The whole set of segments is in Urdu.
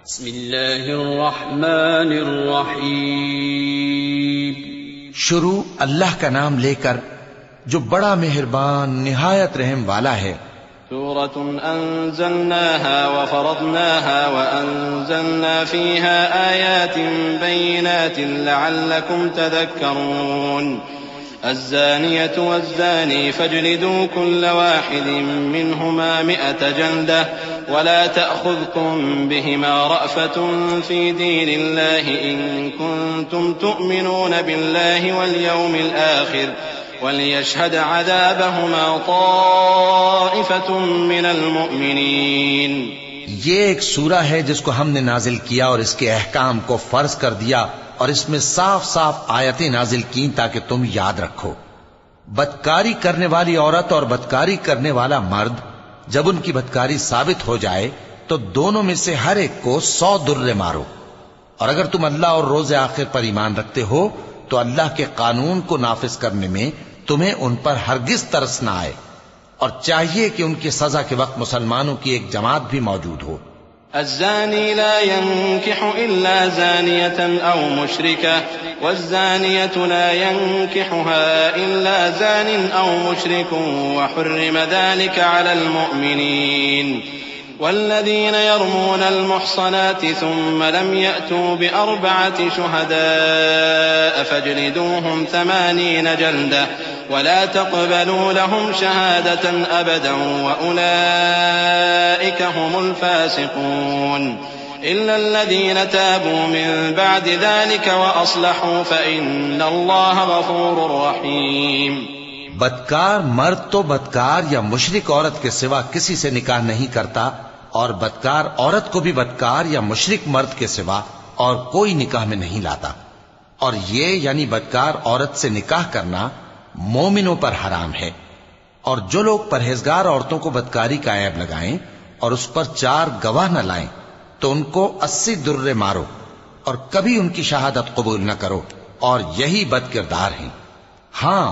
بسم اللہ الرحمن الرحیم. شروع اللہ کا نام لے کر جو بڑا مہربان نہایت رحم والا ہے. سورة أنزلناها وفرضناها وأنزلنا فيها آيات بينات لعلكم تذكرون. الزانية والزاني فاجلدوا كل واحد منهما 100 جلدة ولا تأخذكم بهما رأفة في دين الله إن كنتم تؤمنون بالله واليوم الآخر وَلْيَشْهَدْ عَذَابَهُمَا طَائِفَةٌ مِّنَ الْمُؤْمِنِينَ. یہ ایک سورہ ہے جس کو ہم نے نازل کیا اور اس کے احکام کو فرض کر دیا اور اس میں صاف صاف آیتیں نازل کی تاکہ تم یاد رکھو. بدکاری کرنے والی عورت اور بدکاری کرنے والا مرد جب ان کی بدکاری ثابت ہو جائے تو دونوں میں سے ہر ایک کو 100 درے مارو. اور اگر تم اللہ اور روز آخر پر ایمان رکھتے ہو تو اللہ کے قانون کو نافذ کرنے میں تمہیں ان پر ہرگز ترس نہ آئے، اور چاہیے کہ ان کی سزا کے وقت مسلمانوں کی ایک جماعت بھی موجود ہو. الزاني لا ينكح إلا زانية أو مشركة والزانية لا ينكحها إلا زان أو مشرك وحرم ذلك على المؤمنين. والذين يرمون المحصنات ثم لم يأتوا ب4 شهداء فاجلدوهم 80 جلدة ولا تقبلوا لهم شهادة أبدا وأولئك هم الفاسقون. إلا الذين تابوا من بعد ذلك وأصلحوا فإن الله غفور رحيم. بدکار مرد تو بدکار یا مشرک عورت کے سوا کسی سے نکاح نہیں کرتا، اور بدکار عورت کو بھی بدکار یا مشرک مرد کے سوا اور کوئی نکاح میں نہیں لاتا. اور یہ یعنی بدکار عورت سے نکاح کرنا مومنوں پر حرام ہے. اور جو لوگ پرہیزگار عورتوں کو بدکاری کا عیب لگائیں اور اس پر 4 گواہ نہ لائیں تو ان کو 80 درے مارو اور کبھی ان کی شہادت قبول نہ کرو، اور یہی بد کردار ہیں. ہاں،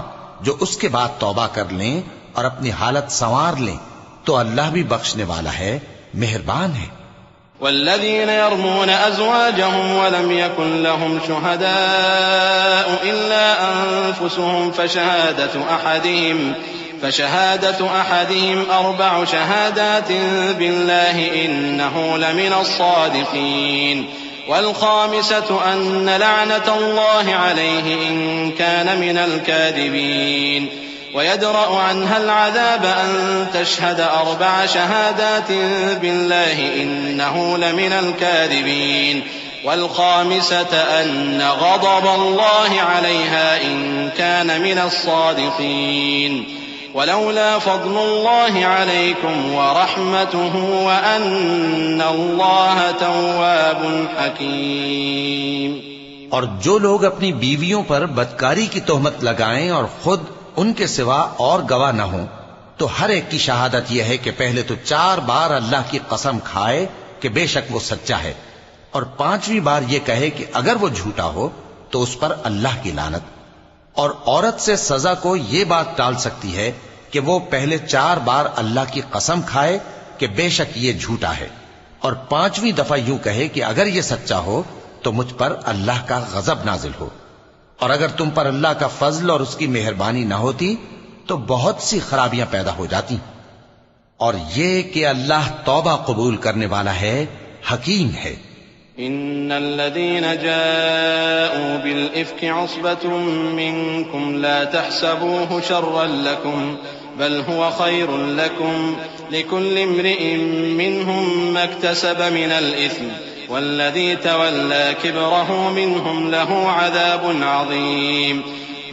جو اس کے بعد توبہ کر لیں اور اپنی حالت سنوار لیں تو اللہ بھی بخشنے والا ہے، مہربان ہے. والذين يرمون أزواجهم ولم يكن لهم شهداء إلا أنفسهم فشهادة أحدهم 4 شهادات بالله إنه لمن الصادقين. والخامسة أن لعنة الله عليه إن كان من الكاذبين. ويدرأ عنها العذاب أن تشهد 4 شهادات بالله إنه لمن الكاذبين. والخامسة أن غضب الله عليها إن كان من الصادقين. ولولا فضل الله عليكم ورحمته وأن الله تواب حكيم. اور جو لوگ اپنی بیویوں پر بدکاری کی تہمت لگائیں اور خود ان کے سوا اور گواہ نہ ہوں تو ہر ایک کی شہادت یہ ہے کہ پہلے تو 4 بار اللہ کی قسم کھائے کہ بے شک وہ سچا ہے، اور 5ویں بار یہ کہے کہ اگر وہ جھوٹا ہو تو اس پر اللہ کی لعنت. اور عورت سے سزا کو یہ بات ٹال سکتی ہے کہ وہ پہلے 4 بار اللہ کی قسم کھائے کہ بے شک یہ جھوٹا ہے، اور 5ویں دفعہ یوں کہے کہ اگر یہ سچا ہو تو مجھ پر اللہ کا غضب نازل ہو. اور اگر تم پر اللہ کا فضل اور اس کی مہربانی نہ ہوتی تو بہت سی خرابیاں پیدا ہو جاتی. اور یہ کہ اللہ توبہ قبول کرنے والا ہے، حکیم ہے. إن الذين جاءوا بالإفك عصبة منكم لا تحسبوه شرا لكم بل هو خير لكم لكل امرئ منهم ما اكتسب من الإثم والذي تولى كبره منهم له عذاب عظيم.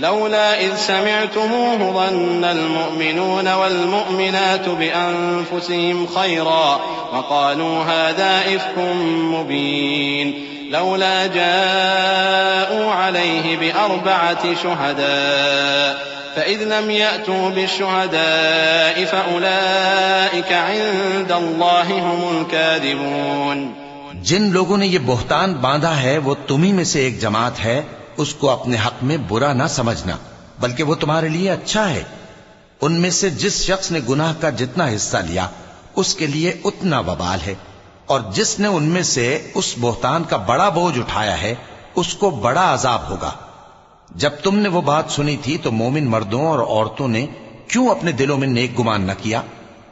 لولا إذ سمعتموه ظن المؤمنون والمؤمنات بأنفسهم خيرا وقالوا هذا إفك مبين. لولا جاءوا عليه ب4 شهداء فإذ لم يأتوا بالشهداء فأولئك عند الله هم الكاذبون. جن لوگوں نے یہ بہتان باندھا ہے وہ تمہیں میں سے ایک جماعت ہے، اس کو اپنے حق میں برا نہ سمجھنا بلکہ وہ تمہارے لیے اچھا ہے. ان میں سے جس شخص نے گناہ کا جتنا حصہ لیا اس کے لیے اتنا وبال ہے، اور جس نے ان میں سے اس بہتان کا بڑا بوجھ اٹھایا ہے اس کو بڑا عذاب ہوگا۔ جب تم نے وہ بات سنی تھی تو مومن مردوں اور عورتوں نے کیوں اپنے دلوں میں نیک گمان نہ کیا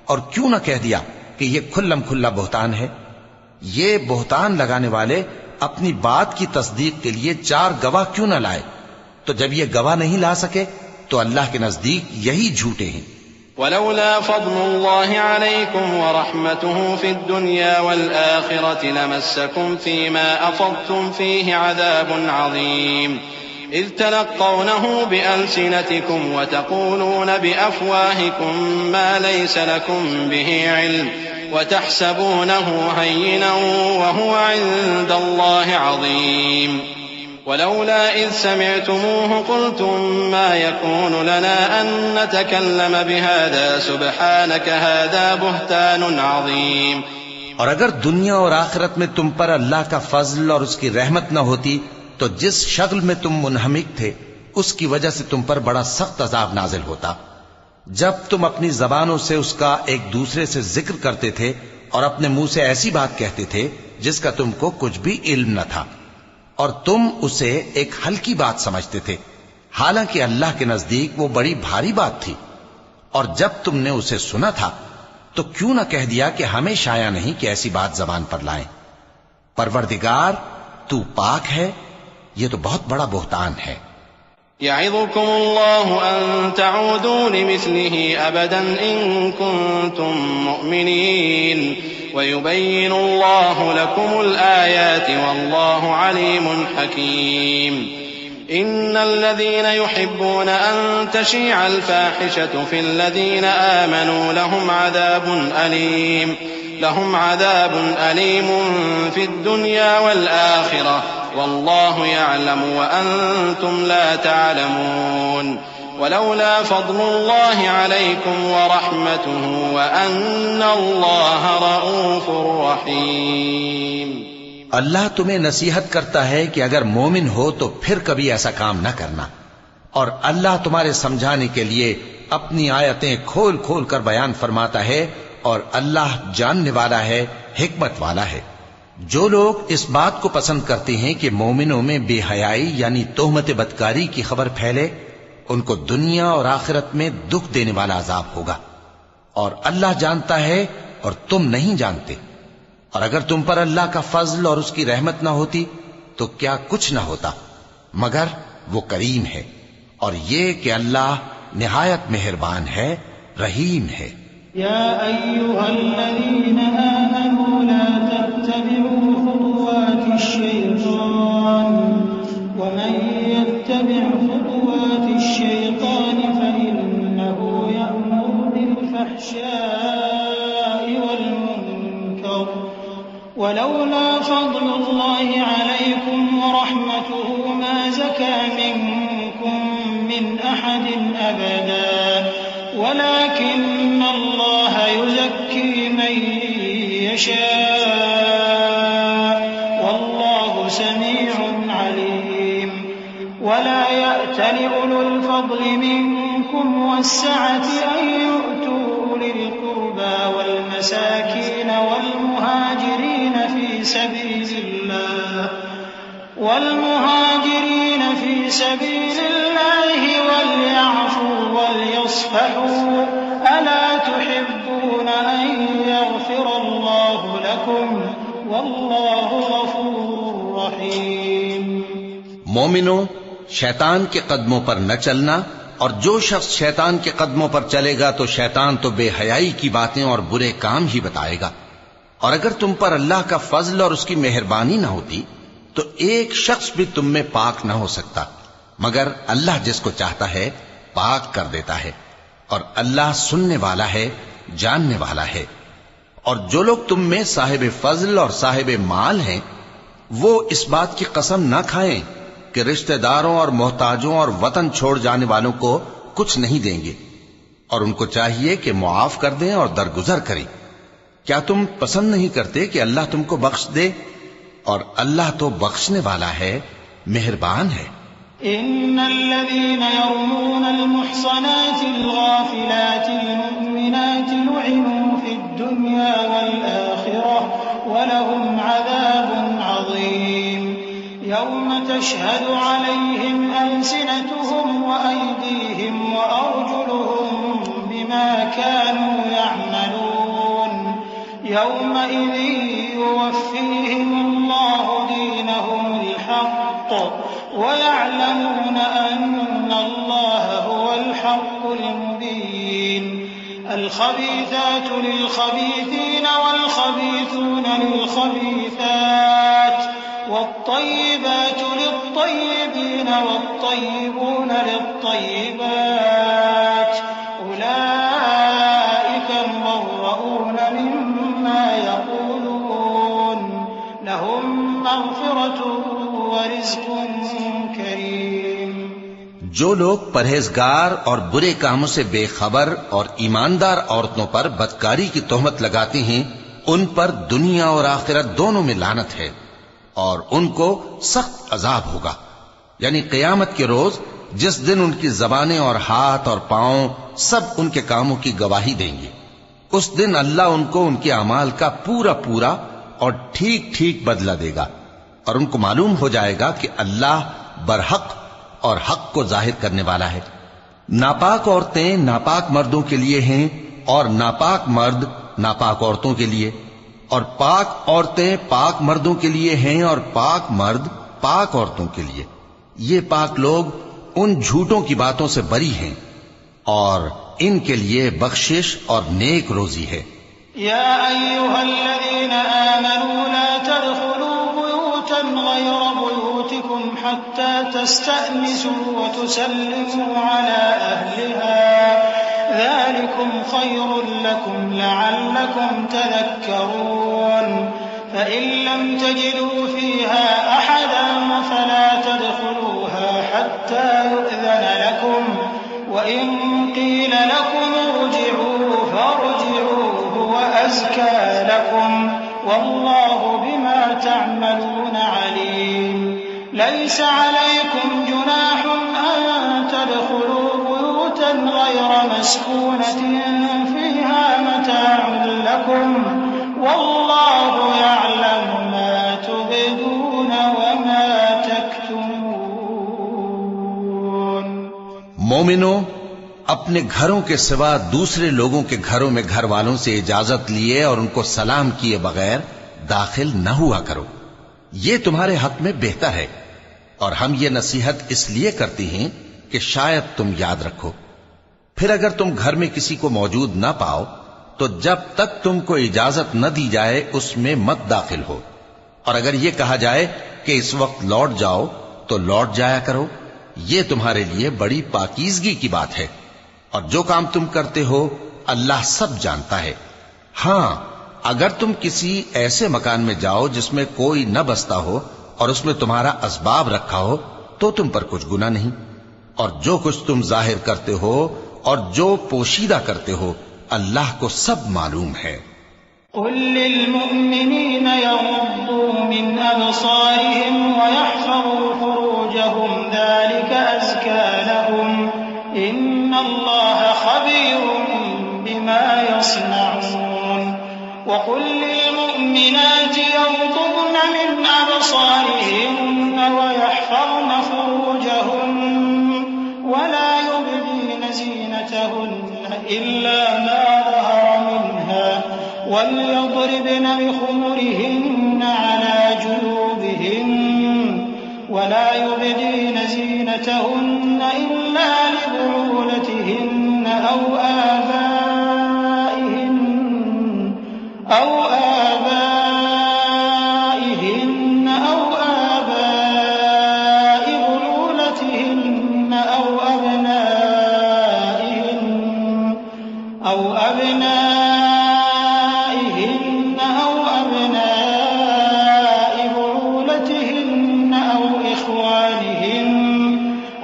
اور کیوں نہ کہہ دیا کہ یہ کھلم کھلا بہتان ہے؟ یہ بہتان لگانے والے اپنی بات کی تصدیق کے لیے 4 گواہ کیوں نہ لائے؟ تو جب یہ گواہ نہیں لا سکے تو اللہ کے نزدیک یہی جھوٹے ہیں۔ ولولا فضل الله عليكم ورحمته في الدنيا والآخرة لمسكم فيما أفضتم فيه عذاب عظيم إذ تلقونه بألسنتكم وتقولون بأفواهكم ما ليس لكم به علم وتحسبونه هينا وهو عند الله عظيم ولولا إذ سمعتموه قلتم ما يكون لنا أن نتكلم بهذا سبحانك هذا بهتان عظيم۔ اور اگر دنیا اور آخرت میں تم پر اللہ کا فضل اور اس کی رحمت نہ ہوتی تو جس شغل میں تم منہمک تھے اس کی وجہ سے تم پر بڑا سخت عذاب نازل ہوتا۔ جب تم اپنی زبانوں سے اس کا ایک دوسرے سے ذکر کرتے تھے اور اپنے منہ سے ایسی بات کہتے تھے جس کا تم کو کچھ بھی علم نہ تھا، اور تم اسے ایک ہلکی بات سمجھتے تھے، حالانکہ اللہ کے نزدیک وہ بڑی بھاری بات تھی۔ اور جب تم نے اسے سنا تھا تو کیوں نہ کہہ دیا کہ ہمیں شایع نہیں کہ ایسی بات زبان پر لائیں؟ پروردگار تو پاک ہے، یہ تو بہت بڑا بہتان ہے۔ يعظكم الله أن تعودوا لمثله أبدا إن كنتم مؤمنين ويبين الله لكم الآيات والله عليم حكيم إن الذين يحبون أن تشيع الفاحشة في الذين آمنوا لهم عذاب أليم في الدنيا والآخرة والله يعلم وأنتم لا تعلمون ولولا فضل الله عليكم ورحمته وأن الله رؤوف رحيم۔ اللہ تمہیں نصیحت کرتا ہے کہ اگر مومن ہو تو پھر کبھی ایسا کام نہ کرنا، اور اللہ تمہارے سمجھانے کے لیے اپنی آیتیں کھول کھول کر بیان فرماتا ہے، اور اللہ جاننے والا ہے، حکمت والا ہے۔ جو لوگ اس بات کو پسند کرتے ہیں کہ مومنوں میں بے حیائی یعنی تہمت بدکاری کی خبر پھیلے، ان کو دنیا اور آخرت میں دکھ دینے والا عذاب ہوگا، اور اللہ جانتا ہے اور تم نہیں جانتے۔ اور اگر تم پر اللہ کا فضل اور اس کی رحمت نہ ہوتی تو کیا کچھ نہ ہوتا، مگر وہ کریم ہے، اور یہ کہ اللہ نہایت مہربان ہے، رحیم ہے۔ يا أيها الذين آمنوا لا تتبعوا خطوات الشيطان ومن يتبع خطوات الشيطان فإنه يأمر بالفحشاء والمنكر ولولا فضل الله عليكم ورحمته ما زكى منكم من أحد أبدا ولكن الله يزكي من يشاء والله سميع عليم ولا يأتل أولو الفضل منكم والسعة أن يؤتوا أولي القربى والمساكين والمهاجرين في سبيل الله وليعفوا وليصفحوا ألا تحبون أن يغفر الله لكم والله غفور رحيم۔ مومنوں، شیطان کے قدموں پر نہ چلنا، اور جو شخص شیطان کے قدموں پر چلے گا تو شیطان تو بے حیائی کی باتیں اور برے کام ہی بتائے گا۔ اور اگر تم پر اللہ کا فضل اور اس کی مہربانی نہ ہوتی تو ایک شخص بھی تم میں پاک نہ ہو سکتا، مگر اللہ جس کو چاہتا ہے پاک کر دیتا ہے، اور اللہ سننے والا ہے، جاننے والا ہے۔ اور جو لوگ تم میں صاحب فضل اور صاحب مال ہیں وہ اس بات کی قسم نہ کھائیں کہ رشتہ داروں اور محتاجوں اور وطن چھوڑ جانے والوں کو کچھ نہیں دیں گے، اور ان کو چاہیے کہ معاف کر دیں اور درگزر کریں۔ کیا تم پسند نہیں کرتے کہ اللہ تم کو بخش دے؟ اور اللہ تو بخشنے والا ہے، مہربان ہے۔ إن الذين يرمون المحصنات الغافلات المؤمنات لعنوا في الدنيا والآخرة وَلَهُمْ عَذَابٌ عَظِيمٌ يَوْمَ تَشْهَدُ عَلَيْهِمْ أَلْسِنَتُهُمْ وَأَيْدِيهِمْ وَأَرْجُلُهُمْ بِمَا كَانُوا يَعْمَلُونَ يَوْمَئِذٍ يُوَفِّيهِمُ اللَّهُ دِينَهُمُ الْحَقَّ وَيَعْلَمُونَ أَنَّ اللَّهَ هُوَ الْحَقُّ الْمُبِينُ الْخَبِيثَاتُ لِلْخَبِيثِينَ وَالْخَبِيثُونَ لِلْخَبِيثَاتِ وَالطَّيِّبَاتُ لِلطَّيِّبِينَ وَالطَّيِّبُونَ لِلطَّيِّبَاتِ أُولَئِكَ مُبَرَّؤُونَ مِمَّا يَقُولُونَ لَهُم مَّغْفِرَةٌ وَرِزْقٌ كَرِيمٌ۔ جو لوگ پرہیزگار اور برے کاموں سے بے خبر اور ایماندار عورتوں پر بدکاری کی تہمت لگاتے ہیں ان پر دنیا اور آخرت دونوں میں لعنت ہے اور ان کو سخت عذاب ہوگا، یعنی قیامت کے روز جس دن ان کی زبانیں اور ہاتھ اور پاؤں سب ان کے کاموں کی گواہی دیں گے۔ اس دن اللہ ان کو ان کے اعمال کا پورا پورا اور ٹھیک ٹھیک بدلہ دے گا، اور ان کو معلوم ہو جائے گا کہ اللہ برحق اور حق کو ظاہر کرنے والا ہے۔ ناپاک عورتیں ناپاک مردوں کے لیے ہیں اور ناپاک مرد ناپاک عورتوں کے لیے، اور پاک عورتیں پاک مردوں کے لیے ہیں اور پاک مرد پاک عورتوں کے لیے۔ یہ پاک لوگ ان جھوٹوں کی باتوں سے بری ہیں اور ان کے لیے بخشش اور نیک روزی ہے۔ يا أيها الذين آمنوا لا تدخلوا بيوتا غير بيوتكم حتى تستأنسوا وتسلموا على أهلها ذلكم خير لكم لعلكم تذكرون فإن لم تجدوا فيها أحدا فلا تدخلوها حتى يؤذن لكم وإن قيل لكم ارجعوا فارجعوا هو أزكى لكم والله بما تعملون عليم ليس عليكم جناح أن تدخلوا بيوتا غير مسكونة فيها متاع لكم والله يعلم ما تبدون وما تكتمون۔ مومنوں، اپنے گھروں کے سوا دوسرے لوگوں کے گھروں میں گھر والوں سے اجازت لیے اور ان کو سلام کیے بغیر داخل نہ ہوا کرو، یہ تمہارے حق میں بہتر ہے، اور ہم یہ نصیحت اس لیے کرتی ہیں کہ شاید تم یاد رکھو۔ پھر اگر تم گھر میں کسی کو موجود نہ پاؤ تو جب تک تم کو اجازت نہ دی جائے اس میں مت داخل ہو، اور اگر یہ کہا جائے کہ اس وقت لوٹ جاؤ تو لوٹ جایا کرو، یہ تمہارے لیے بڑی پاکیزگی کی بات ہے، اور جو کام تم کرتے ہو اللہ سب جانتا ہے۔ ہاں، اگر تم کسی ایسے مکان میں جاؤ جس میں کوئی نہ بستا ہو اور اس میں تمہارا اسباب رکھا ہو تو تم پر کچھ گناہ نہیں، اور جو کچھ تم ظاہر کرتے ہو اور جو پوشیدہ کرتے ہو اللہ کو سب معلوم ہے۔ قل للمؤمنين يغضوا من أبصارهم ويحفظوا فروجهم ذلك أزكى لهم إن الله خبير بما يصنعون وقل للمؤمنات يغضضن من أبصارهن ويحفظن فروجهن ولا يبدين زينتهن إلا ما ظهر منها وليضربن بخمرهن على جيوبهن ولا يبدين زينتهن إلا لبعولتهن أو آبائهن أو آباء بعولتهن أو أبنائهن أو أبناء بعولتهن أو إخوانهن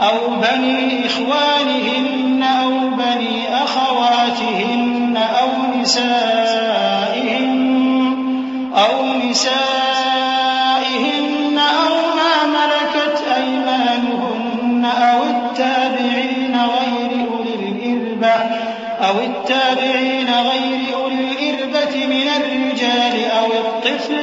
أو بني إخوانهن أو بني أخواتهن أو نسائهن أو ما ملكت أيمانهن أو التابعين غير أولي الإربة من الرجال أو الطفل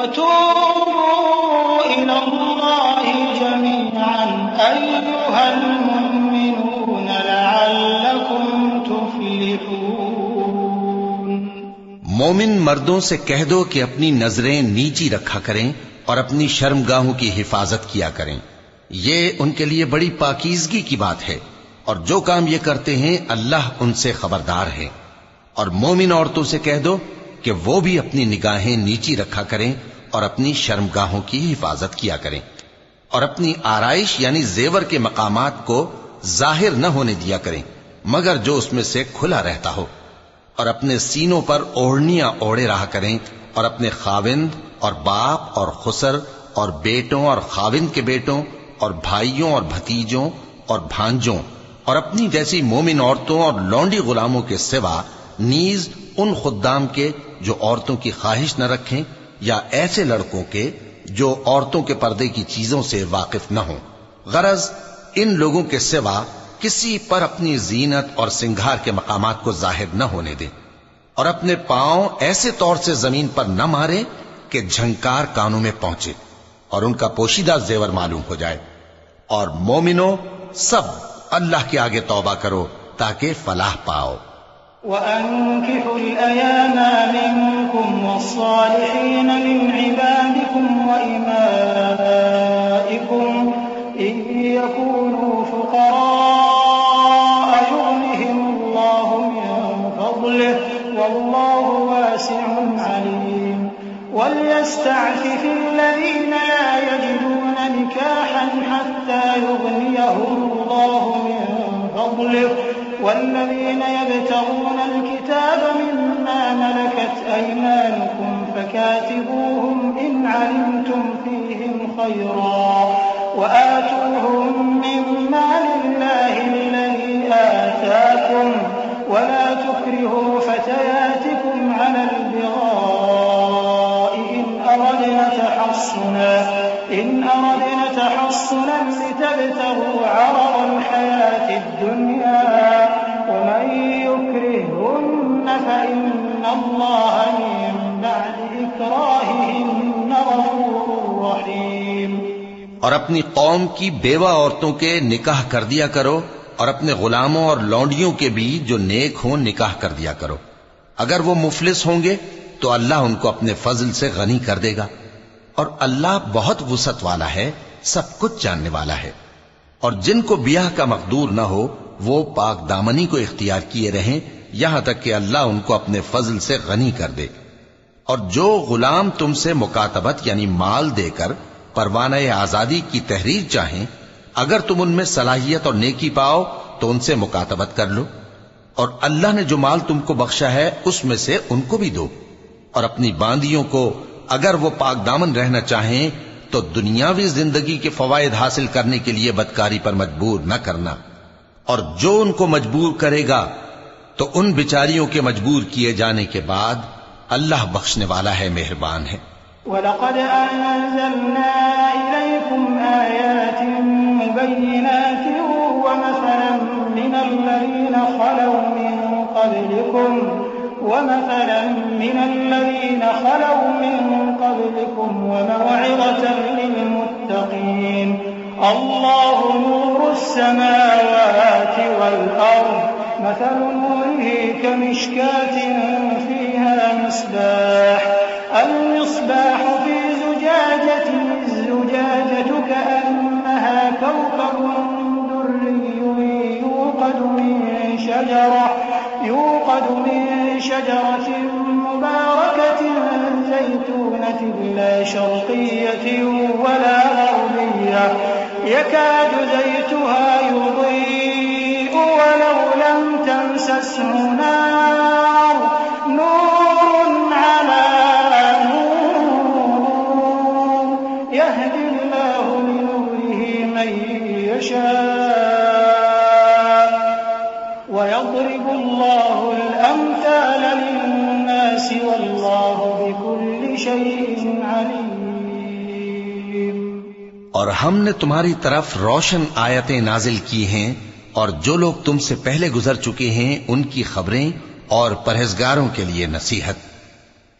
وتوبوا إلى الله جميعا أيها المؤمنون لعلكم تفلحون۔ مومن مردوں سے کہہ دو کہ اپنی نظریں نیچی رکھا کریں اور اپنی شرمگاہوں کی حفاظت کیا کریں، یہ ان کے لیے بڑی پاکیزگی کی بات ہے، اور جو کام یہ کرتے ہیں اللہ ان سے خبردار ہے۔ اور مومن عورتوں سے کہہ دو کہ وہ بھی اپنی نگاہیں نیچی رکھا کریں اور اپنی شرمگاہوں کی حفاظت کیا کریں، اور اپنی آرائش یعنی زیور کے مقامات کو ظاہر نہ ہونے دیا کریں مگر جو اس میں سے کھلا رہتا ہو، اور اپنے سینوں پر اوڑھنیاں اوڑے رہا کریں، اور اپنے خاوند اور باپ اور خسر اور بیٹوں اور خاوند کے بیٹوں اور بھائیوں اور بھتیجوں اور بھانجوں اور اپنی جیسی مومن عورتوں اور لونڈی غلاموں کے سوا نیز ان خدام کے جو عورتوں کی خواہش نہ رکھیں، یا ایسے لڑکوں کے جو عورتوں کے پردے کی چیزوں سے واقف نہ ہوں، غرض ان لوگوں کے سوا کسی پر اپنی زینت اور سنگھار کے مقامات کو ظاہر نہ ہونے دیں، اور اپنے پاؤں ایسے طور سے زمین پر نہ مارے کہ جھنکار کانوں میں پہنچے اور ان کا پوشیدہ زیور معلوم ہو جائے۔ اور مومنوں سب اللہ کے آگے توبہ کرو تاکہ فلاح پاؤ۔ وَأَنكِحُوا الْأَيَامَ مِنكُمْ وَالصَّالِحِينَ مِنْ عِبَادِكُمْ وَإِمَائِكُمْ إِنْ يَكُونُوا فُقَرَاءَ يُغْنِهِمُ اللَّهُ مِنْ فَضْلِهِ وَاللَّهُ وَاسِعٌ عَلِيمٌ وَلْيَسْتَعْفِفِ الَّذِينَ لَا يَجِدُونَ نِكَاحًا حَتَّى يُغْنِيَهُمُ اللَّهُ مِنْ فَضْلِهِ والذين يبتغون الكتاب مما ملكت أيمانكم فكاتبوهم إن علمتم فيهم خيرا وآتوهم من مال الله الذي آتاكم ولا تكرهوا فتياتكم على البغاء إن أردنا تحصنا لتبتغوا عرض الحياة الدنيا ومن يكرههن فإن الله من بعد إكراههن غفور رحيم۔ اور اپنی قوم کی بیوہ عورتوں کے نکاح کر دیا کرو، اور اپنے غلاموں اور لونڈیوں کے بھی جو نیک ہوں نکاح کر دیا کرو، اگر وہ مفلس ہوں گے تو اللہ ان کو اپنے فضل سے غنی کر دے گا، اور اللہ بہت وسعت والا ہے، سب کچھ جاننے والا ہے۔ اور جن کو بیاہ کا مقدور نہ ہو وہ پاک دامنی کو اختیار کیے رہیں یہاں تک کہ اللہ ان کو اپنے فضل سے غنی کر دے۔ اور جو غلام تم سے مکاتبت یعنی مال دے کر پروانہ آزادی کی تحریر چاہیں، اگر تم ان میں صلاحیت اور نیکی پاؤ تو ان سے مکاتبت کر لو، اور اللہ نے جو مال تم کو بخشا ہے اس میں سے ان کو بھی دو۔ اور اپنی باندیوں کو اگر وہ پاک دامن رہنا چاہیں تو دنیاوی زندگی کے فوائد حاصل کرنے کے لیے بدکاری پر مجبور نہ کرنا، اور جو ان کو مجبور کرے گا تو ان بیچاریوں کے مجبور کیے جانے کے بعد اللہ بخشنے والا ہے، مہربان ہے۔ وَلَقَدْ أَنزَلْنَا إِلَيْكُمْ آيَاتٍ مُبَيِّنَاتٍ وَمَثَلًا مِّنَ الَّذِينَ خَلَوْا مِن قَبْلِكُمْ وَمَوْعِظَةً لِّلْمُتَّقِينَ اللَّهُ نُورُ السَّمَاوَاتِ وَالْأَرْضِ مَثَلُ نُورِهِ كَمِشْكَاةٍ فِيهَا مِصْبَاحٌ الْمِصْبَاحُ فِي زُجَاجَةٍ الزُّجَاجَةُ كَأَنَّهَا كَوْكَبٌ دُرِّيٌّ يُوقَدُ مِن شَجَرَةٍ مُبَارَكَةٍ زَيْتُونَةٍ لَّا شَرْقِيَّةٍ وَلَا غَرْبِيَّةٍ يَكَادُ زَيْتُهَا يُضِيءُ وَلَوْ لَمْ تَمْسَسْهُ نَارٌ نُّورٌ عَلَىٰ نُورٍ يَهْدِي اللَّهُ لِنُورِهِ مَن يَشَاءُ وَيَضْرِبُ اللَّهُ الْأَمْثَالَ لِلنَّاسِ وَاللَّهُ بِكُلِّ شَيْءٍ عَلِيمٌ۔ اور ہم نے تمہاری طرف روشن آیتیں نازل کی ہیں، اور جو لوگ تم سے پہلے گزر چکے ہیں ان کی خبریں اور پرہیزگاروں کے لیے نصیحت۔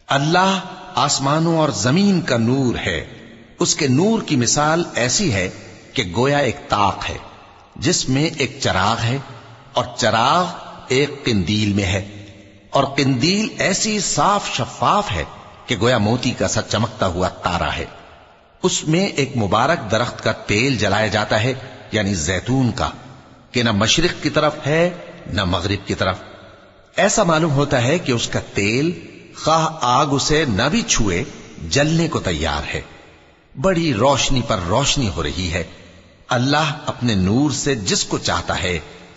اللہ آسمانوں اور زمین کا نور ہے، اس کے نور کی مثال ایسی ہے کہ گویا ایک طاق ہے جس میں ایک چراغ ہے، اور چراغ ایک قندیل میں ہے، اور قندیل ایسی صاف شفاف ہے کہ گویا موتی کا سا چمکتا ہوا تارا ہے۔ اس میں ایک مبارک درخت کا تیل جلایا جاتا ہے، یعنی زیتون کا، کہ نہ مشرق کی طرف ہے نہ مغرب کی طرف۔ ایسا معلوم ہوتا ہے کہ اس کا تیل خواہ آگ اسے نہ بھی چھوئے جلنے کو تیار ہے۔ بڑی روشنی پر روشنی ہو رہی ہے۔ اللہ اپنے نور سے جس کو چاہتا ہے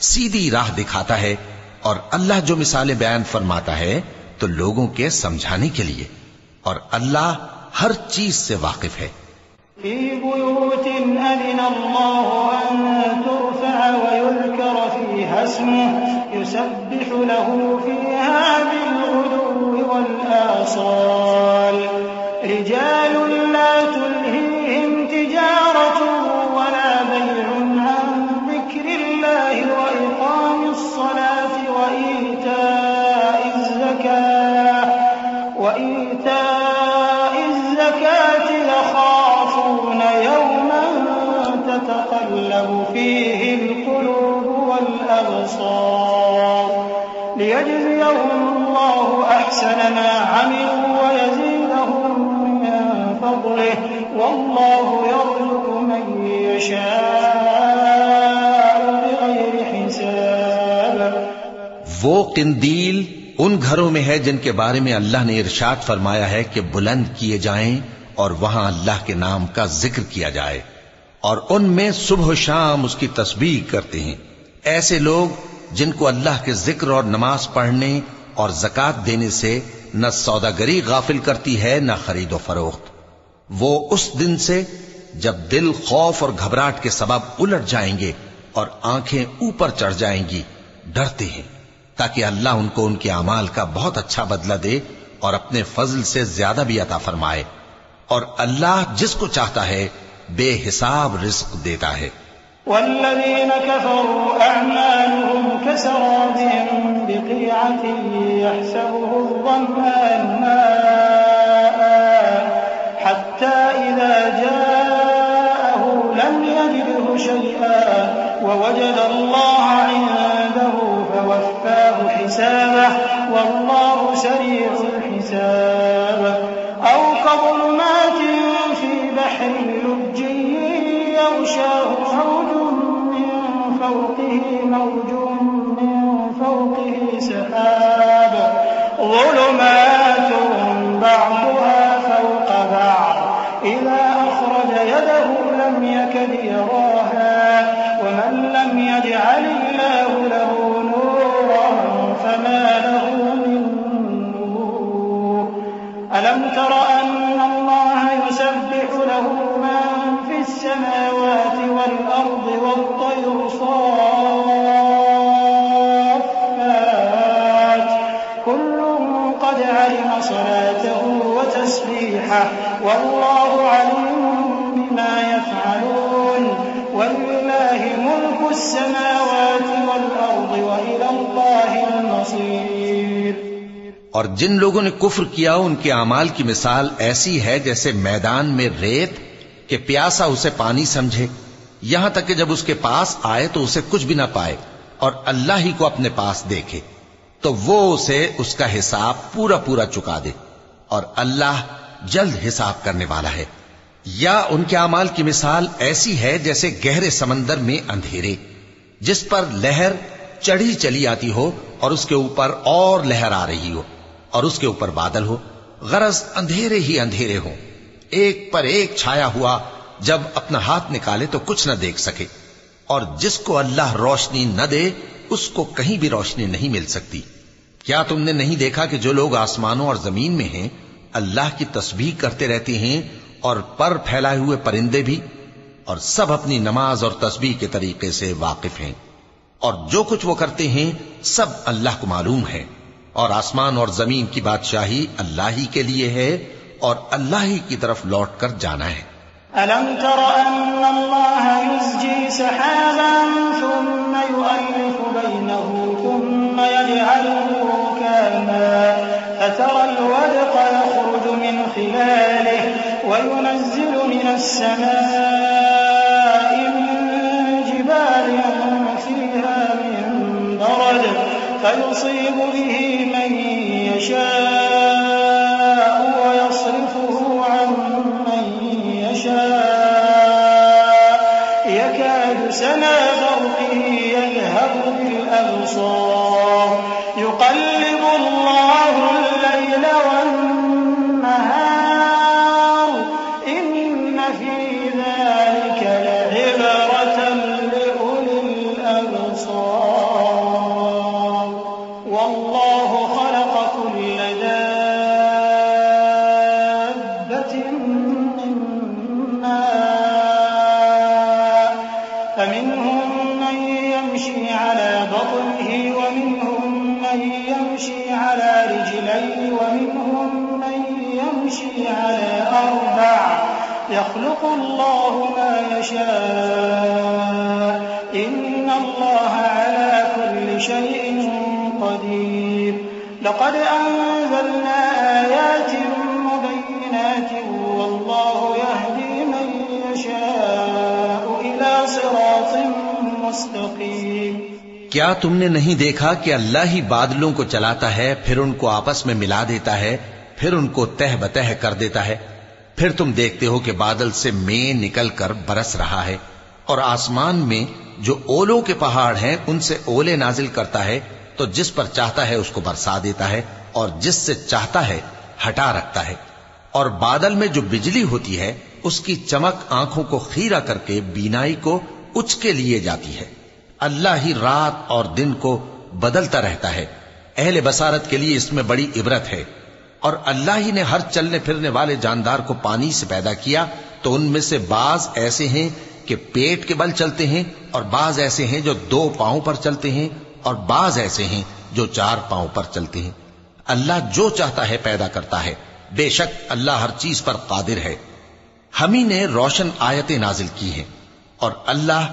سیدھی راہ دکھاتا ہے، اور اللہ جو مثالیں بیان فرماتا ہے تو لوگوں کے سمجھانے کے لیے، اور اللہ ہر چیز سے واقف ہے۔ في بيوت أذن الله أن ترفع ويذكر فيها اسمه يسبح له فيها بالغدو والآصال رجال لا تلهيهم تجارة ولا بيع عن ذكر الله وإقام الصلاة وإيتاء الزكاة يخافون يوما تتقلب فيه القلوب والأبصار ليجزيهم الله أحسن ما عملوا ويزيدهم من فضله والله يرزق من يشاء بغير حساب۔ وہ قندیل ان گھروں میں ہے جن کے بارے میں اللہ نے ارشاد فرمایا ہے کہ بلند کیے جائیں اور وہاں اللہ کے نام کا ذکر کیا جائے، اور ان میں صبح و شام اس کی تسبیح کرتے ہیں۔ ایسے لوگ جن کو اللہ کے ذکر اور نماز پڑھنے اور زکوٰۃ دینے سے نہ سوداگری غافل کرتی ہے نہ خرید و فروخت، وہ اس دن سے جب دل خوف اور گھبراہٹ کے سبب الٹ جائیں گے اور آنکھیں اوپر چڑھ جائیں گی ڈرتے ہیں، تاکہ اللہ ان کو ان کے اعمال کا بہت اچھا بدلہ دے اور اپنے فضل سے زیادہ بھی عطا فرمائے، اور اللہ جس کو چاہتا ہے بے حساب رزق دیتا ہے۔ والذين كفروا أعمالهم كسراب بقيعة يحسبه الظمآن ماء حتى إذا جاءه لم يجده شيئا ووجد الله عنده فوفاه حسابه والله سريع الحساب أو كظلمات في بحر لجي يغشاه موج من فوقه سحاب ظلمات بعضها فوق بعض إذا أخرج يده لم يكد يراها ومن لم يجعل الله له نورا فما له من نور ألم تر أن الله يسبح له من في السماوات والأرض والطير صافات كل قد علم صلاته وتسبيحه والله عليم بما يفعلون ولله ملك السماوات والأرض وإلى الله المصير۔ اور جن لوگوں نے کفر کیا ان کے اعمال کی مثال ایسی ہے جیسے میدان میں ریت کہ پیاسا اسے پانی سمجھے، یہاں تک کہ جب اس کے پاس آئے تو اسے کچھ بھی نہ پائے اور اللہ ہی کو اپنے پاس دیکھے تو وہ اسے اس کا حساب پورا پورا چکا دے، اور اللہ جلد حساب کرنے والا ہے۔ یا ان کے اعمال کی مثال ایسی ہے جیسے گہرے سمندر میں اندھیرے جس پر لہر چڑھی چلی آتی ہو اور اس کے اوپر اور لہر آ رہی ہو اور اس کے اوپر بادل ہو، غرض اندھیرے ہی اندھیرے ہوں، ایک پر ایک چھایا ہوا، جب اپنا ہاتھ نکالے تو کچھ نہ دیکھ سکے، اور جس کو اللہ روشنی نہ دے اس کو کہیں بھی روشنی نہیں مل سکتی۔ کیا تم نے نہیں دیکھا کہ جو لوگ آسمانوں اور زمین میں ہیں اللہ کی تسبیح کرتے رہتے ہیں، اور پر پھیلائے ہوئے پرندے بھی، اور سب اپنی نماز اور تسبیح کے طریقے سے واقف ہیں، اور جو کچھ وہ کرتے ہیں سب اللہ کو معلوم ہے، اور آسمان اور زمین کی بادشاہی اللہ ہی کے لیے ہے اور اللہ ہی کی طرف لوٹ کر جانا ہے۔ أَلَمْ تَرَ أَنَّ اللَّهَ يُزْجِي سَحَابًا ثُمَّ يُؤَلِّفُ بَيْنَهُ ثُمَّ يَجْعَلُهُ رُكَامًا فَتَرَى الْوَدْقَ يَخْرُجُ مِنْ خلاله وينزل من السماء من جبال فيها من برد فيصيب به من يشاء ويصرفه عن من يشاء يكاد سنا برقه يذهب بالأبصار يقلب الله الليل والنهار إن في ذلك لعبرة لأولي الأبصار والله خلق كل دابة من ماء فمنهم من يمشي على بطنه ومنهم من يمشي على رجلين ومنهم من يمشي على أربع يخلق الله ما يشاء إن الله على كل شيء قدير لقد أنزلنا آيات مبينات والله يهدي من يشاء إلى صراط مستقيم کیا تم نے نہیں دیکھا کہ اللہ ہی بادلوں کو چلاتا ہے، پھر ان کو آپس میں ملا دیتا ہے، پھر ان کو تہ بتہ کر دیتا ہے، پھر تم دیکھتے ہو کہ بادل سے مے نکل کر برس رہا ہے، اور آسمان میں جو اولوں کے پہاڑ ہیں ان سے اولے نازل کرتا ہے، تو جس پر چاہتا ہے اس کو برسا دیتا ہے اور جس سے چاہتا ہے ہٹا رکھتا ہے، اور بادل میں جو بجلی ہوتی ہے اس کی چمک آنکھوں کو خیرہ کر کے بینائی کو اچکے لیے جاتی ہے۔ اللہ ہی رات اور دن کو بدلتا رہتا ہے، اہل بصارت کے لیے اس میں بڑی عبرت ہے۔ اور اللہ ہی نے ہر چلنے پھرنے والے جاندار کو پانی سے پیدا کیا، تو ان میں سے بعض ایسے ہیں کہ پیٹ کے بل چلتے ہیں، اور بعض ایسے ہیں جو 2 پاؤں پر چلتے ہیں، اور بعض ایسے ہیں جو 4 پاؤں پر چلتے ہیں۔ اللہ جو چاہتا ہے پیدا کرتا ہے، بے شک اللہ ہر چیز پر قادر ہے۔ ہم ہی نے روشن آیتیں نازل کی ہیں، اور اللہ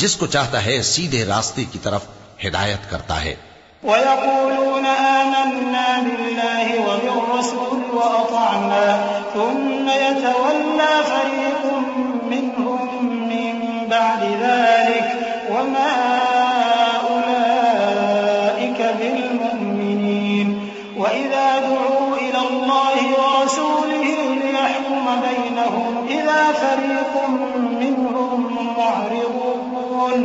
جس کو چاہتا ہے سیدھے راستے کی طرف ہدایت کرتا ہے۔ وَيَقُولُونَ آمَنَّا بِاللَّهِ وَبِالرَّسُولِ وَأَطَعْنَا ثُمَّ يَتَوَلَّى فَرِيقٌ مِّنْهُم مِّن بَعْدِ ذَلِكَ وَمَا أُولَٰئِكَ بِالْمُؤْمِنِينَ وَإِذَا دُعُوا إِلَى اللَّهِ وَرَسُولِهِ لِيَحْكُمَ بَيْنَهُمْ إِذَا فَرِيقٌ مِّنْهُم مُّعْرِضُونَ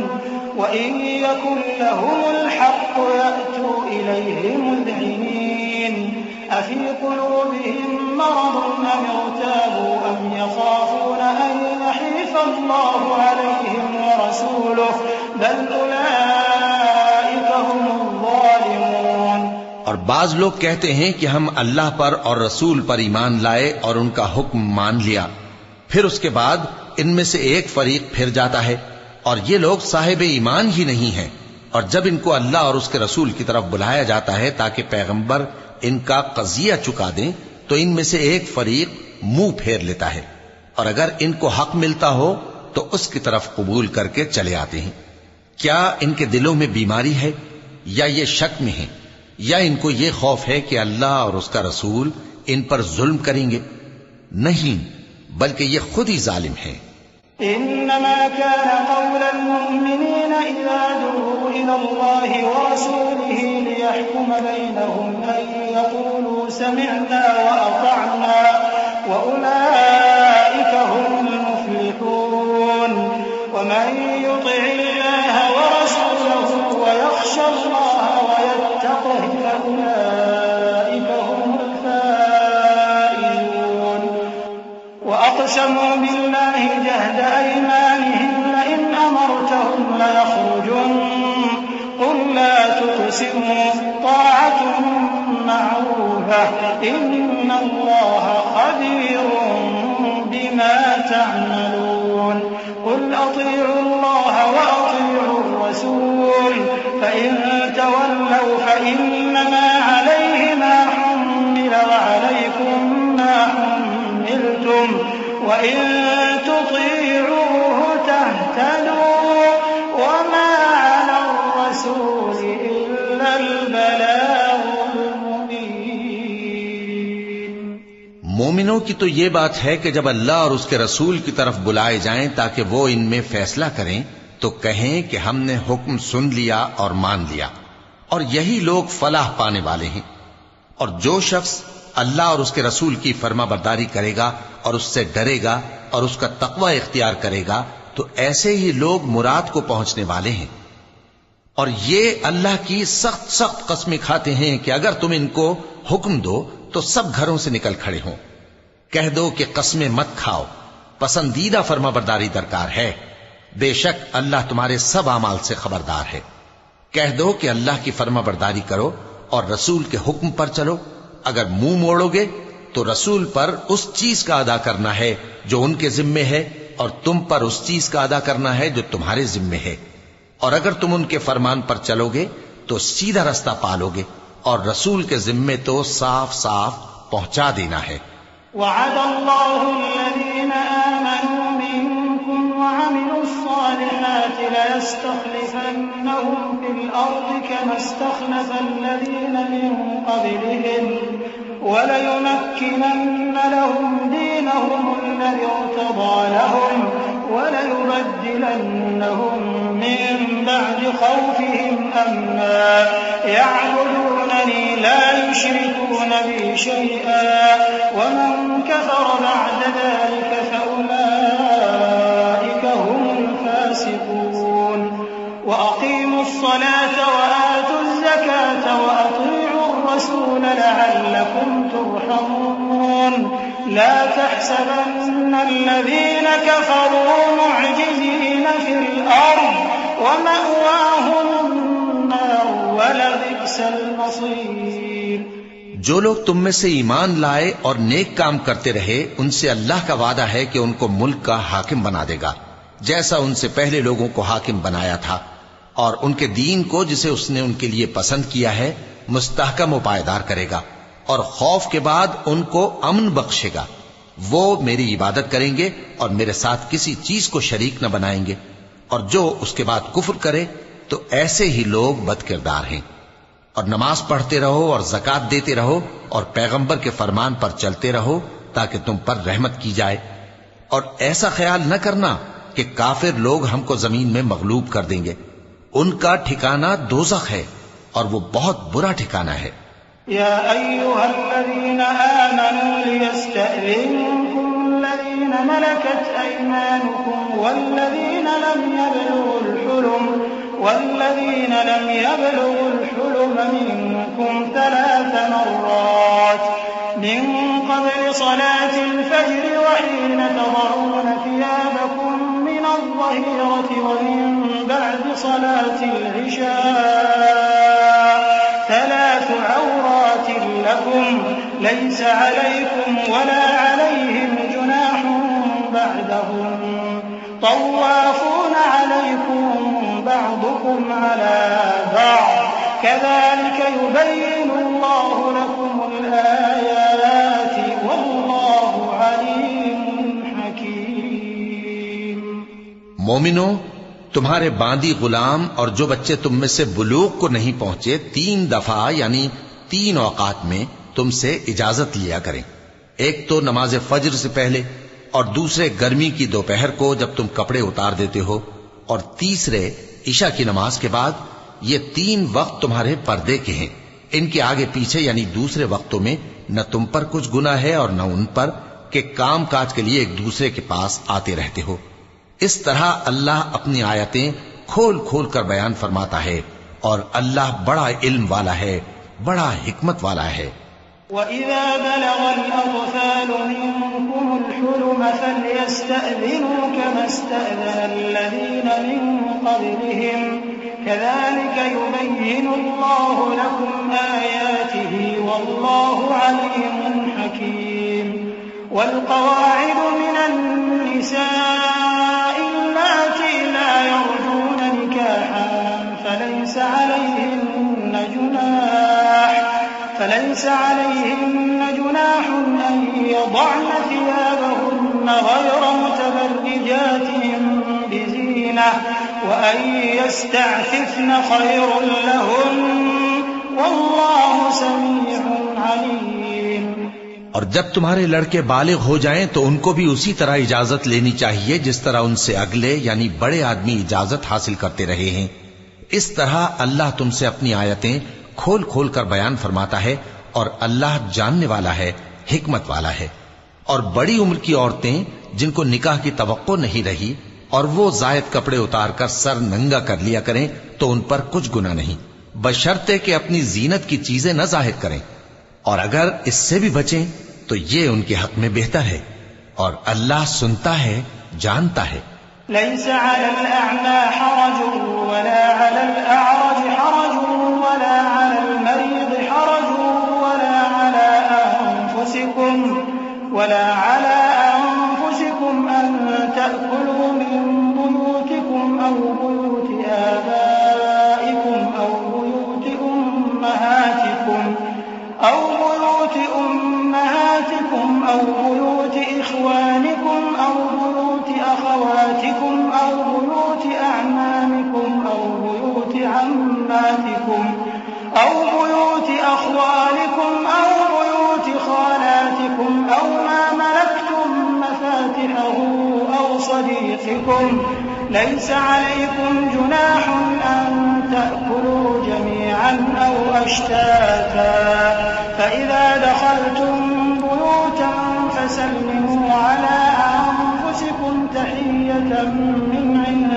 وَإِن يَكُن لَّهُمُ الْحَقُّ يَأْتُوا إِلَيْهِ مُذْعِنِينَ أَفِي قُلُوبِهِم مَّرَضٌ أَمِ ارْتَابُوا أَمْ يَخَافُونَ أَن يَحِيفَ اللَّهُ عَلَيْهِمْ وَرَسُولُهُ بَلْ أُولَٰئِكَ هُمُ الظَّالِمُونَ۔ اور بعض لوگ کہتے ہیں کہ ہم اللہ پر اور رسول پر ایمان لائے اور ان کا حکم مان لیا، پھر اس کے بعد ان میں سے ایک فریق پھر جاتا ہے، اور یہ لوگ صاحب ایمان ہی نہیں ہیں، اور جب ان کو اللہ اور اس کے رسول کی طرف بلایا جاتا ہے تاکہ پیغمبر ان کا قضیہ چکا دیں، تو ان میں سے ایک فریق منہ پھیر لیتا ہے، اور اگر ان کو حق ملتا ہو تو اس کی طرف قبول کر کے چلے آتے ہیں۔ کیا ان کے دلوں میں بیماری ہے، یا یہ شک میں ہیں، یا ان کو یہ خوف ہے کہ اللہ اور اس کا رسول ان پر ظلم کریں گے؟ نہیں، بلکہ یہ خود ہی ظالم ہیں۔ إنما كان قول المؤمنين إذا دعوا إلى الله ورسوله ليحكم بينهم أن يقولوا سمعنا وأطعنا وأولئك هم المفلحون ومن يطع الله ورسوله ويخشى الله ويتقه فأولئك هم الفائزون وأقسموا بالله جهد أيمانهم لئن أمرتهم ليخرجن قل لا تقسموا طاعة معروفة إن الله خبير بما تعملون قل أطيعوا الله وأطيعوا الرسول فإن تولوا فإنما عليه ما حمل وعليكم ما حملتم وإن تطيعوه تهتدوا وما على الرسول إلا البلاغ المبين۔ مومنوں کی تو یہ بات ہے کہ جب اللہ اور اس کے رسول کی طرف بلائے جائیں تاکہ وہ ان میں فیصلہ کریں تو کہیں کہ ہم نے حکم سن لیا اور مان لیا، اور یہی لوگ فلاح پانے والے ہیں۔ اور جو شخص اللہ اور اس کے رسول کی فرما برداری کرے گا اور اس سے ڈرے گا اور اس کا تقوی اختیار کرے گا تو ایسے ہی لوگ مراد کو پہنچنے والے ہیں۔ اور یہ اللہ کی سخت سخت قسمیں کھاتے ہیں کہ اگر تم ان کو حکم دو تو سب گھروں سے نکل کھڑے ہوں۔ کہہ دو کہ قسمیں مت کھاؤ، پسندیدہ فرما برداری درکار ہے، بے شک اللہ تمہارے سب اعمال سے خبردار ہے۔ کہہ دو کہ اللہ کی فرما برداری کرو اور رسول کے حکم پر چلو، اگر منہ موڑو گے تو رسول پر اس چیز کا ادا کرنا ہے جو ان کے ذمے ہے اور تم پر اس چیز کا ادا کرنا ہے جو تمہارے ذمے ہے، اور اگر تم ان کے فرمان پر چلو گے تو سیدھا رستہ پالو گے، اور رسول کے ذمے تو صاف صاف پہنچا دینا ہے۔ وعد الله الذين آمنوا منكم وعملوا الصالحات ليستخلفنهم في الأرض كما استخلف الذين من قبلهم وليمكنن لهم دينهم الذي ارتضى لهم وليبدلنهم من بعد خوفهم أمنا يعبدونني لا يشركون بي شيئا ومن كفر بعد ذلك فأولئك هم الفاسقون وأقيموا الصلاة وآتوا الزكاة وأطيعوا الرسول لعلكم ترحمون لا تحسبن الذين كفروا معجزين في الأرض ومأواهم النار ولبئس المصير۔ جو لوگ تم میں سے ایمان لائے اور نیک کام کرتے رہے ان سے اللہ کا وعدہ ہے کہ ان کو ملک کا حاکم بنا دے گا جیسا ان سے پہلے لوگوں کو حاکم بنایا تھا، اور ان کے دین کو جسے اس نے ان کے لیے پسند کیا ہے مستحکم و پائیدار کرے گا، اور خوف کے بعد ان کو امن بخشے گا۔ وہ میری عبادت کریں گے اور میرے ساتھ کسی چیز کو شریک نہ بنائیں گے، اور جو اس کے بعد کفر کرے تو ایسے ہی لوگ بد کردار ہیں۔ اور نماز پڑھتے رہو اور زکوٰۃ دیتے رہو اور پیغمبر کے فرمان پر چلتے رہو تاکہ تم پر رحمت کی جائے، اور ایسا خیال نہ کرنا کہ کافر لوگ ہم کو زمین میں مغلوب کر دیں گے، ان کا ٹھکانہ دوزخ ہے اور وہ بہت برا ٹھکانہ ہے۔ يا أيها الذين آمنوا ليستأذنكم الذين ملكت أيمانكم والذين لم يبلغوا الحلم منكم 3 مرات من قبل صلاة الفجر وحين تضعون ثيابكم من الظهيرة ومن بعد صلاة العشاء 3 عورات لكم ليس عليكم ولا عليهم جناح بعدهم طوافون عليكم بعضكم على بعض كذلك يبين الله لكم الآيات والله عليم حكيم۔ مومنو، تمہارے باندی غلام اور جو بچے تم میں سے بلوغ کو نہیں پہنچے 3 دفعہ یعنی 3 اوقات میں تم سے اجازت لیا کریں، ایک تو نماز فجر سے پہلے، اور دوسرے گرمی کی دوپہر کو جب تم کپڑے اتار دیتے ہو، اور تیسرے عشاء کی نماز کے بعد۔ یہ 3 وقت تمہارے پردے کے ہیں، ان کے آگے پیچھے یعنی دوسرے وقتوں میں نہ تم پر کچھ گناہ ہے اور نہ ان پر کہ کام کاج کے لیے ایک دوسرے کے پاس آتے رہتے ہو۔ اس طرح اللہ اپنی آیتیں کھول کھول کر بیان فرماتا ہے، اور اللہ بڑا علم والا ہے، بڑا حکمت والا ہے۔ وَإِذَا بَلَغَ الْأَطْفَالُ مِنكُمُ الْحُلُمَ فَلْيَسْتَأْذِنُوا كَمَا اسْتَأْذَنَ الَّذِينَ مِن قَبْلِهِمْ كَذَلِكَ يُبَيِّنُ اللَّهُ لَكُمْ آيَاتِهِ وَاللَّهُ عَلِيمٌ حَكِيمٌ۔ وَالْقَوَاعِدُ مِنَ النِّسَاءِ اللَّاتِي لَا يَرْجُونَ نِكَاحًا فَلَيْسَ عليهن جناح أن يضعن ثيابهن غير متبرجات بزينة وأن يستعففن خير لهن والله سميع عليم۔ اور جب تمہارے لڑکے بالغ ہو جائیں تو ان کو بھی اسی طرح اجازت لینی چاہیے جس طرح ان سے اگلے یعنی بڑے آدمی اجازت حاصل کرتے رہے ہیں. اس طرح اللہ تم سے اپنی آیتیں کھول کھول کر بیان فرماتا ہے اور اللہ جاننے والا ہے، حکمت والا ہے. اور بڑی عمر کی عورتیں جن کو نکاح کی توقع نہیں رہی اور وہ زائد کپڑے اتار کر سر ننگا کر لیا کریں تو ان پر کچھ گناہ نہیں، بشرطے کہ اپنی زینت کی چیزیں نہ ظاہر کریں، اور اگر اس سے بھی بچیں تو یہ ان کے حق میں بہتر ہے، اور اللہ سنتا ہے، جانتا ہے. ليس على الأعمى حرج ولا على الأعرج حرج ولا على المريض حرج ولا على أنفسكم أن تأكلوا من بيوتكم أو بيوت آبائكم أو بيوت أمهاتكم أو بيوت إخوانكم أو بيوت أخواتكم أو بيوت أعمامكم أو بيوت عماتكم أو بيوت أخوالكم أو بيوت خالاتكم أو ما ملكتم مفاتحه أو صديقكم. ليس عليكم جناح أن تأكلوا جميعا أو أشتاتا فإذا دخلتم بيوتا فسلموا على أنفسكم تحية من عند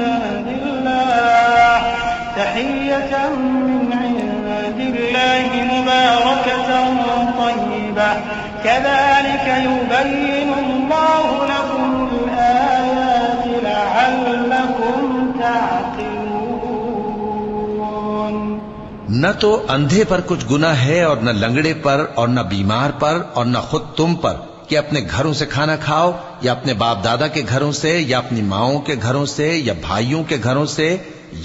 الله مباركة طيبة كذلك يبين الله لكم الآيات لعلكم تعقلون. نہ تو اندھے پر کچھ گناہ ہے اور نہ لنگڑے پر اور نہ بیمار پر اور نہ خود تم پر کہ اپنے گھروں سے کھانا کھاؤ یا اپنے باپ دادا کے گھروں سے یا اپنی ماؤں کے گھروں سے یا بھائیوں کے گھروں سے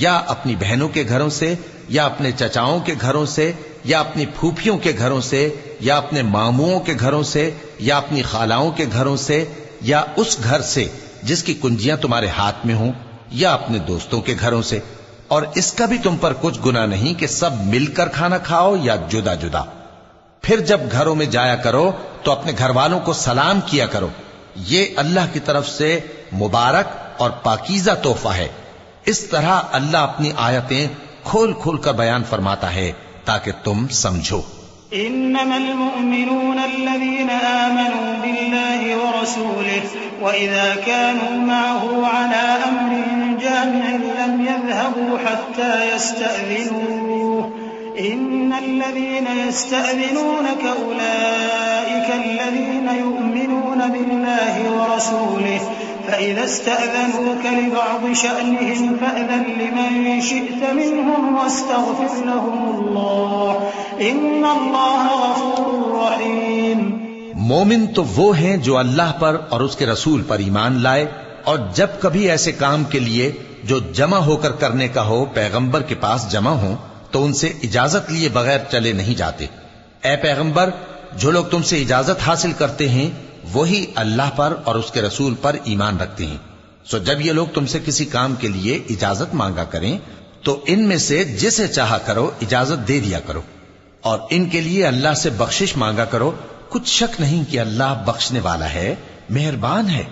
یا اپنی بہنوں کے گھروں سے یا اپنے چچاؤں کے گھروں سے یا اپنی پھوپھیوں کے گھروں سے یا اپنے ماموؤں کے گھروں سے یا اپنی خالاؤں کے گھروں سے یا اس گھر سے جس کی کنجیاں تمہارے ہاتھ میں ہوں یا اپنے دوستوں کے گھروں سے. اور اس کا بھی تم پر کچھ گناہ نہیں کہ سب مل کر کھانا کھاؤ یا جدا جدا. پھر جب گھروں میں جایا کرو تو اپنے گھر والوں کو سلام کیا کرو، یہ اللہ کی طرف سے مبارک اور پاکیزہ تحفہ ہے. اس طرح اللہ اپنی آیتیں کھول کھول کر بیان فرماتا ہے تاکہ تم سمجھو. إنما المؤمنون الذين آمنوا بالله ورسوله وإذا كانوا معه على أمر جامع لم يذهبوا حتى يستأذنوه إن الذين يستأذنونك أولئك الذين يؤمنون بالله ورسوله فإذا استأذنوك لبعض شأنهم فأذن لمن شئت منهم واستغفر لهم الله إن الله غفور رحيم. مومن تو وہ ہیں جو اللہ پر اور اس کے رسول پر ایمان لائے اور جب کبھی ایسے کام کے لیے جو جمع ہو کر کرنے کا ہو پیغمبر کے پاس جمع ہوں تو ان سے اجازت لیے بغیر چلے نہیں جاتے. اے پیغمبر، جو لوگ تم سے اجازت حاصل کرتے ہیں وہی اللہ پر اور اس کے رسول پر ایمان رکھتے ہیں. سو جب یہ لوگ تم سے کسی کام کے لیے اجازت مانگا کریں تو ان میں سے جسے چاہا کرو اجازت دے دیا کرو، اور ان کے لیے اللہ سے بخشش مانگا کرو. کچھ شک نہیں کہ اللہ بخشنے والا ہے، مہربان ہے.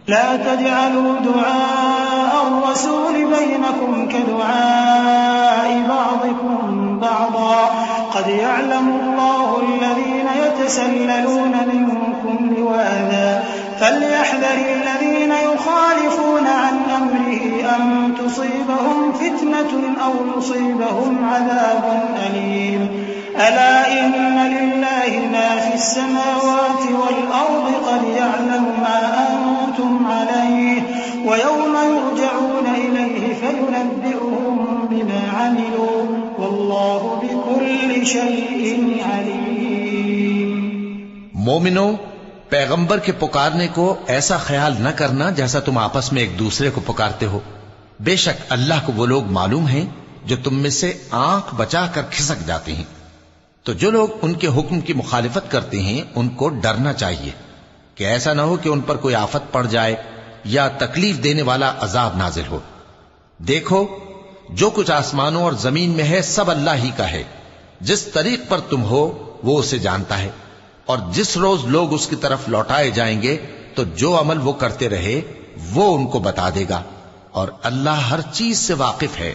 لا تجعلوا دعاء الرسول بينكم كدعاء بعضكم بعضا قد يعلم الله الذين يتسللون منكم لواذا فليحذر الذين يخالفون عن أمره أن تصيبهم فتنة أو يصيبهم عذاب أليم. ألا إن لله ما في السماوات والأرض قد يعلم ما أنتم عليه ويوم يرجعون إليه فينبئهم بما عملوا والله بكل شيء عليم. مومنو، پیغمبر کے پکارنے کو ایسا خیال نہ کرنا جیسا تم آپس میں ایک دوسرے کو پکارتے ہو. بے شک اللہ کو وہ لوگ معلوم ہیں جو تم میں سے آنکھ بچا کر کھسک جاتے ہیں. تو جو لوگ ان کے حکم کی مخالفت کرتے ہیں ان کو ڈرنا چاہیے کہ ایسا نہ ہو کہ ان پر کوئی آفت پڑ جائے یا تکلیف دینے والا عذاب نازل ہو. دیکھو، جو کچھ آسمانوں اور زمین میں ہے سب اللہ ہی کا ہے. جس طریق پر تم ہو وہ اسے جانتا ہے. اور جس روز لوگ اس کی طرف لوٹائے جائیں گے تو جو عمل وہ کرتے رہے وہ ان کو بتا دے گا، اور اللہ ہر چیز سے واقف ہے۔